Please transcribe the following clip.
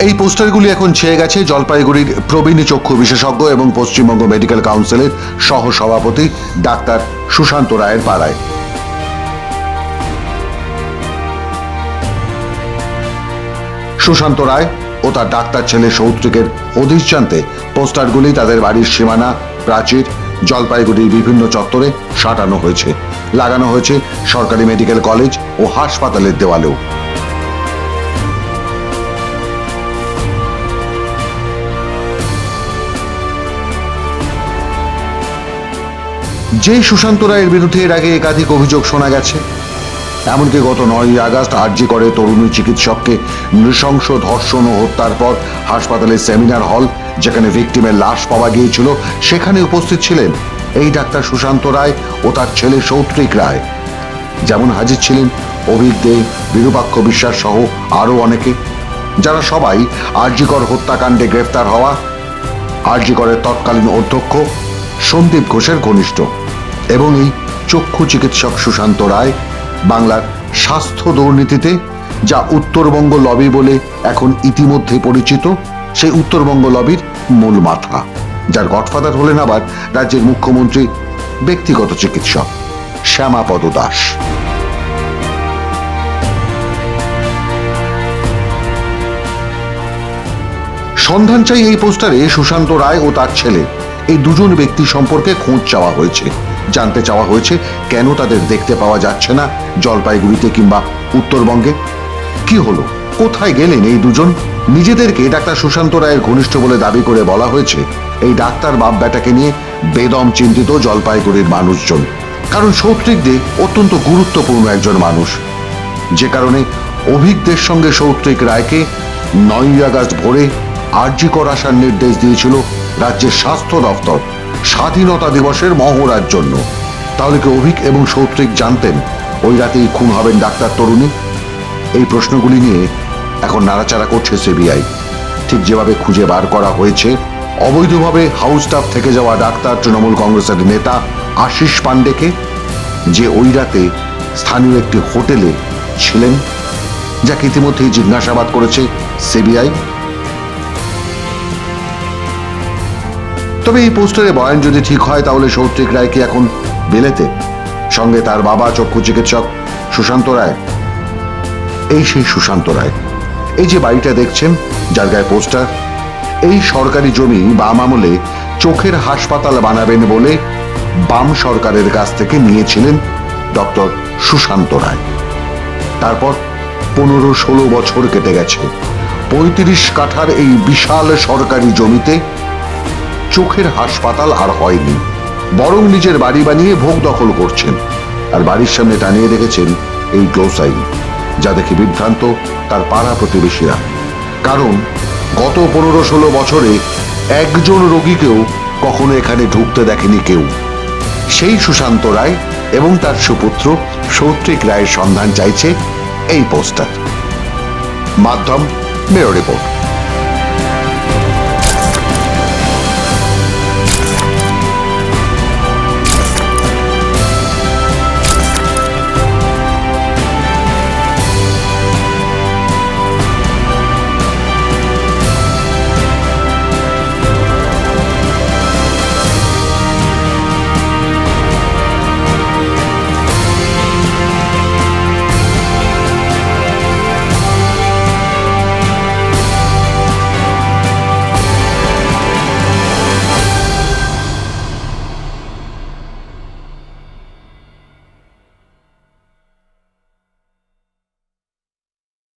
এই পোস্টারগুলি এখন ছেয়ে গেছে জলপাইগুড়ির প্রবীণ চক্ষু বিশেষজ্ঞ এবং পশ্চিমবঙ্গ মেডিকেল কাউন্সিলের সহ সভাপতি ডাক্তার সুশান্ত রায়ের পাড়ায়। সুশান্ত রায় ও তার ডাক্তার ছেলে সৌত্রিকের হদিশ জানতে পোস্টারগুলি তাদের বাড়ির সীমানা, প্রাচীর, জলপাইগুড়ির বিভিন্ন চত্বরে সাঁটানো হয়েছে, লাগানো হয়েছে সরকারি মেডিকেল কলেজ ও হাসপাতালের দেওয়ালেও। যে সুশান্ত রায়ের বিরুদ্ধে এর আগে একাধিক অভিযোগ শোনা গেছে, এমনকি গত 9ই আগস্ট আরজি করে তরুণী চিকিৎসককে নৃশংস ধর্ষণ ও হত্যার পর হাসপাতালের সেমিনার হল, যেখানে ভিকটিমের লাশ পাওয়া গিয়েছিল, সেখানে উপস্থিত ছিলেন এই ডাক্তার সুশান্ত রায় ও তার ছেলে সৌত্রিক রায়। যেমন হাজির ছিলেন অভিক দে, বিরূপাক্ষ বিশ্বাস সহ আরও অনেকে, যারা সবাই আরজিকর হত্যাকাণ্ডে গ্রেফতার হওয়া আরজিকরের তৎকালীন অধ্যক্ষ সন্দীপ ঘোষের ঘনিষ্ঠ। এবং এই চক্ষু চিকিৎসক সুশান্ত রায় বাংলার স্বাস্থ্য দুর্নীতিতে, যা উত্তরবঙ্গ লবি বলে এখন ইতিমধ্যে পরিচিত, সেই উত্তরবঙ্গ লবির মূল মাথা, যার গডফাদার হলেন আবার রাজ্যের মুখ্যমন্ত্রী ব্যক্তিগত চিকিৎসক শ্যামাপদ দাস। সন্ধান চাই এই পোস্টারে সুশান্ত রায় ও তার ছেলে, এই দুজন ব্যক্তি সম্পর্কে খোঁজ চাওয়া হয়েছে। জানতে চাওয়া হয়েছে কেন তাদের দেখতে পাওয়া যাচ্ছে না জলপাইগুড়িতে কিংবা উত্তরবঙ্গে। কি হলো, কোথায় গেলেন এই দুজন? নিজেদেরকে ডাক্তার সুশান্ত রায়ের ঘনিষ্ঠ বলে দাবি করে বলা হয়েছে এই ডাক্তার বাপ বেটাকে নিয়ে বেদম চিন্তিত জলপাইগুড়ির মানুষজন। কারণ সৌত্রিক দে অত্যন্ত গুরুত্বপূর্ণ একজন মানুষ, যে কারণে অভিজ্ঞদের সঙ্গে সৌত্রিক রায়কে 9ই আগস্ট ভোরে আরজিকর আসার নির্দেশ দিয়েছিল রাজ্যের স্বাস্থ্য দপ্তর স্বাধীনতা দিবসের মহড়ার জন্য। তাহলে কি অভিক এবং সৌত্রিক জানতেন ওই রাতেই খুন হবেন ডাক্তার তরুণী? এই প্রশ্নগুলি নিয়ে এখন নাড়াচাড়া করছে সিবিআই। ঠিক যেভাবে খুঁজে বার করা হয়েছে অবৈধভাবে হাউস স্টাফ থেকে যাওয়া ডাক্তার তৃণমূল কংগ্রেসের নেতা আশিস পান্ডেকে, যে ওই রাতে স্থানীয় একটি হোটেলে ছিলেন, যাকে ইতিমধ্যেই জিজ্ঞাসাবাদ করেছে সিবিআই। তবে এই পোস্টারে বয়ান যদি ঠিক হয়, তাহলে সৌত্রিক রায় কি এখন বিলেতে, সঙ্গে তার বাবা চক্ষু চিকিৎসক সুশান্ত রায়? এই সেই সুশান্ত রায়। এই যে বাড়িটা দেখছেন, যার গায়ে পোস্টার, এই সরকারি জমি বাম আমলে চোখের হাসপাতাল বানাবেন বলে বাম সরকারের কাছ থেকে নিয়েছিলেন ডক্টর সুশান্ত রায়। তারপর 15-16 বছর কেটে গেছে। 35 কাঠার এই বিশাল সরকারি জমিতে চোখের হাসপাতাল আর হয়নি, বরং নিজের বাড়ি বানিয়ে ভোগ দখল করছেন। আর বাড়ির সামনে টানিয়ে রেখেছেন এই গ্লোসাইন, যা দেখে বিভ্রান্ত তার পাড়া প্রতিবেশীরা। কারণ গত 15-16 বছরে একজন রোগীকেও কখনো এখানে ঢুকতে দেখেনি কেউ। সেই সুশান্ত রায় এবং তার সুপুত্র সৌত্রিক রায়ের সন্ধান চাইছে এই পোস্টার। মাধ্যম, ব্যুরো রিপোর্ট।